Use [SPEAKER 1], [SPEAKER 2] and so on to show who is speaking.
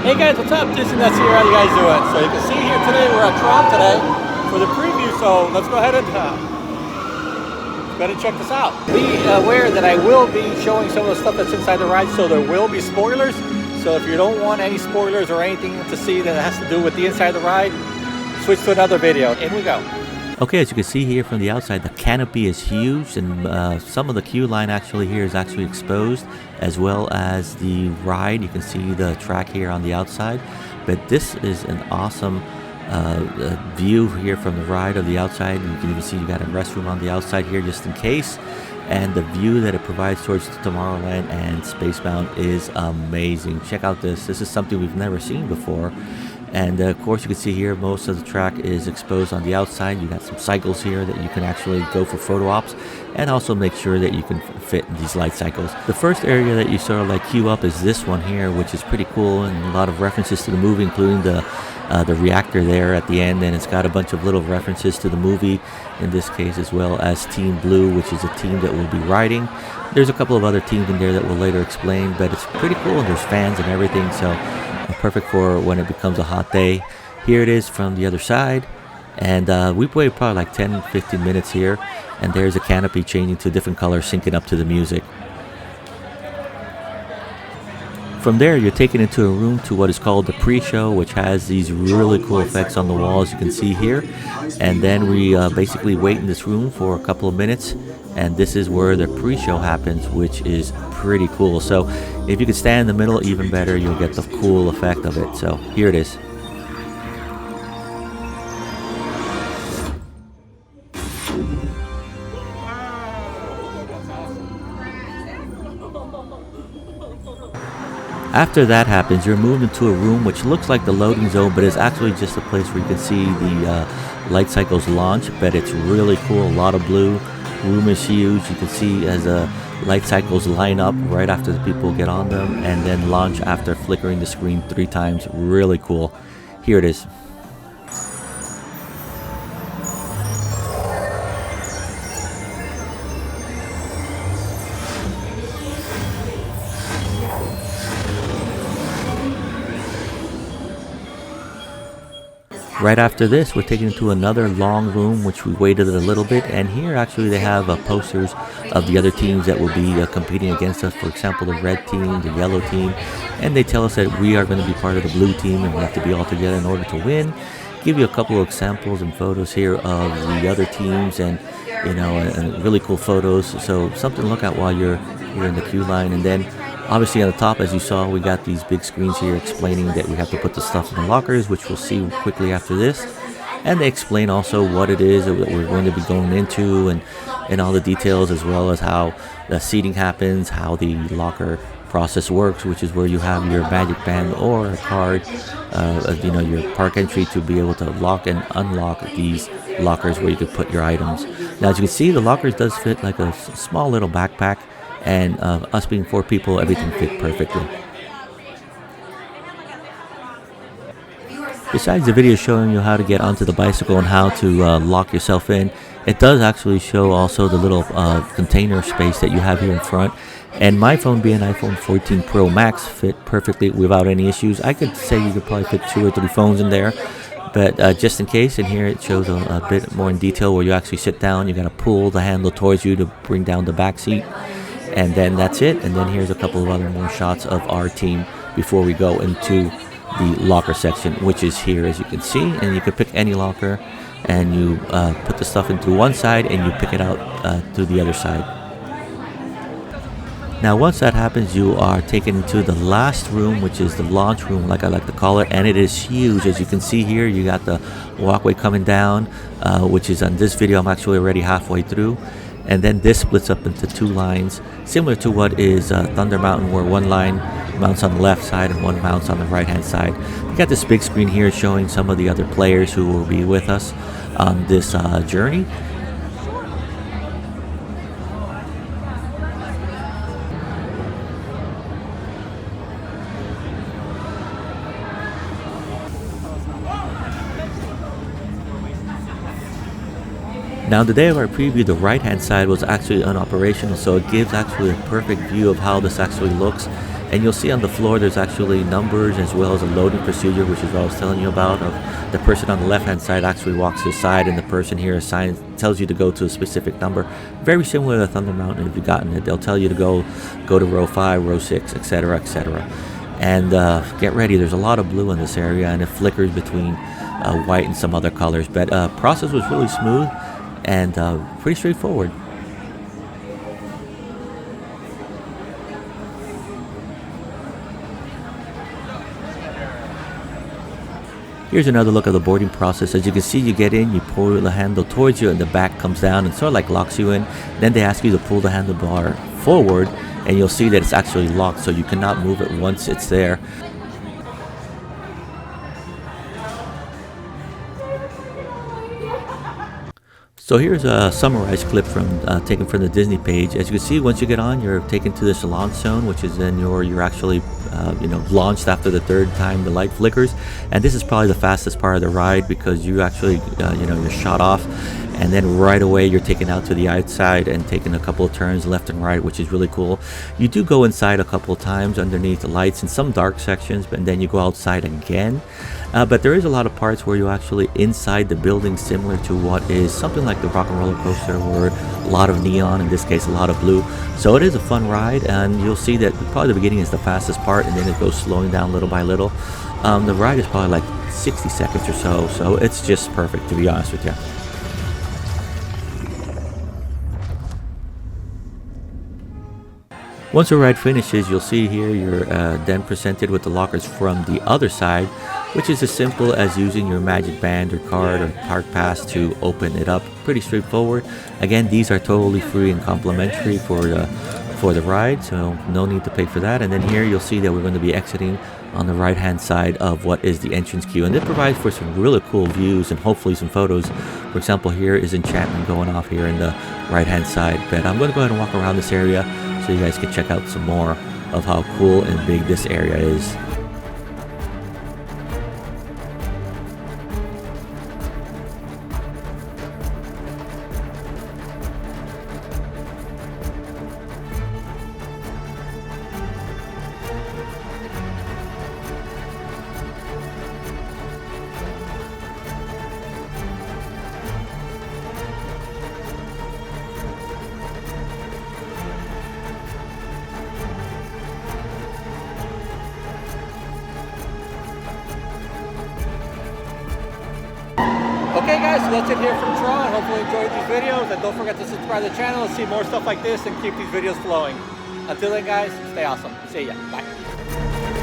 [SPEAKER 1] Hey guys, what's up? Jason Nuts here. How you guys doing? So you can see here today we're at Tron today for the preview. So let's go ahead and check this out. Be aware that I will be showing some of the stuff that's inside the ride, so there will be spoilers. So if you don't want any spoilers or anything to see that has to do with the inside of the ride, switch to another video. In we go.
[SPEAKER 2] Okay, as you can see here from the outside, the canopy is huge, and some of the queue line actually here is actually exposed, as well as the ride. You can see the track here on the outside, but this is an awesome view here from the ride of the outside. You can even see you got a restroom on the outside here just in case, and the view that it provides towards Tomorrowland and Spacebound is amazing. Check out this. This is something we've never seen before. And of course you can see here most of the track is exposed on the outside. You got some cycles here that you can actually go for photo ops, and also make sure that you can fit in these light cycles. The first area that you sort of like queue up is this one here, which is pretty cool, and a lot of references to the movie, including the reactor there at the end, and it's got a bunch of little references to the movie in this case, as well as Team Blue, which is a team that will be riding. There's a couple of other teams in there that we'll later explain, but it's pretty cool, and there's fans and everything, so perfect for when it becomes a hot day. Here it is from the other side, and we waited probably like 10-15 minutes here, and there's a canopy changing to different colors, syncing up to the music. From there you're taken into a room to what is called the pre-show, which has these really cool effects on the walls you can see here, and then we basically wait in this room for a couple of minutes, and this is where the pre-show happens, which is pretty cool. So if you could stand in the middle, even better, you'll get the cool effect of it. So here it is. After that happens, you're moved into a room which looks like the loading zone, but is actually just a place where you can see the LightCycles launch. But it's really cool, a lot of blue. Room is huge. You can see as LightCycles line up right after the people get on them, and then launch after flickering the screen 3 times. Really cool. Here it is. Right after this, we're taken into another long room, which we waited a little bit, and here actually they have posters of the other teams that will be competing against us. For example, the red team, the yellow team, and they tell us that we are going to be part of the blue team, and we have to be all together in order to win. Give you a couple of examples and photos here of the other teams, and and really cool photos. So something to look at while you're here in the queue line. And then obviously on the top, as you saw, we got these big screens here explaining that we have to put the stuff in the lockers, which we'll see quickly after this. And they explain also what it is that we're going to be going into, and all the details, as well as how the seating happens, how the locker process works, which is where you have your magic band or a card, your park entry to be able to lock and unlock these lockers where you could put your items. Now, as you can see, the lockers does fit like a small little backpack, and us being 4 people, everything fit perfectly. Besides the video showing you how to get onto the bicycle and how to lock yourself in, it does actually show also the little container space that you have here in front. And my phone, being an iPhone 14 Pro Max, fit perfectly without any issues. I could say you could probably fit 2 or 3 phones in there, but just in case. And here it shows a bit more in detail where you actually sit down. You got to pull the handle towards you to bring down the back seat, and then that's it. And then here's a couple of other more shots of our team before we go into the locker section, which is here, as you can see. And you can pick any locker, and you put the stuff into one side, and you pick it out to the other side. Now, once that happens, you are taken into the last room, which is the launch room, like I like to call it, and it is huge. As you can see here, you got the walkway coming down, which is on this video, I'm actually already halfway through. And then this splits up into 2 lines, similar to what is Thunder Mountain, where 1 line mounts on the left side and 1 mounts on the right hand side. You got this big screen here showing some of the other players who will be with us on this journey. Now, the day of our preview, the right hand side was actually unoperational, so it gives actually a perfect view of how this actually looks. And you'll see on the floor there's actually numbers as well as a loading procedure, which is what I was telling you about. Of the person on the left hand side actually walks to the side, and the person here tells you to go to a specific number. Very similar to Thunder Mountain. If you've gotten it, they'll tell you to go to row 5, row 6, etc., etc. And get ready, there's a lot of blue in this area, and it flickers between white and some other colors. But process was really smooth and pretty straightforward. Here's another look at the boarding process. As you can see, you get in, you pull the handle towards you, and the back comes down and sort of like locks you in. Then they ask you to pull the handlebar forward, and you'll see that it's actually locked, so you cannot move it once it's there. So here's a summarized clip taken from the Disney page. As you can see, once you get on, you're taken to this launch zone, which is then you're actually launched after the third time the light flickers. And this is probably the fastest part of the ride, because you actually you're shot off, and then right away you're taken out to the outside and taken a couple of turns left and right, which is really cool. You do go inside a couple of times underneath the lights in some dark sections, but then you go outside again. But there is a lot of parts where you're actually inside the building, similar to what is something like the Rock and Roller Coaster, where a lot of neon, in this case a lot of blue. So it is a fun ride, and you'll see that probably the beginning is the fastest part, and then it goes slowing down little by little. The ride is probably like 60 seconds or so it's just perfect, to be honest with you. Once the ride finishes, you'll see here you're then presented with the lockers from the other side, which is as simple as using your magic band or card or park pass to open it up. Pretty straightforward. Again, these are totally free and complimentary for the ride, so no need to pay for that. And then here you'll see that we're going to be exiting on the right hand side of what is the entrance queue, and it provides for some really cool views and hopefully some photos. For example, here is Enchantment going off here in the right hand side. But I'm going to go ahead and walk around this area so you guys can check out some more of how cool and big this area is.
[SPEAKER 1] Okay guys, so that's it here from Tron. Hopefully you enjoyed these videos, and don't forget to subscribe to the channel and see more stuff like this and keep these videos flowing. Until then guys, stay awesome. See ya. Bye.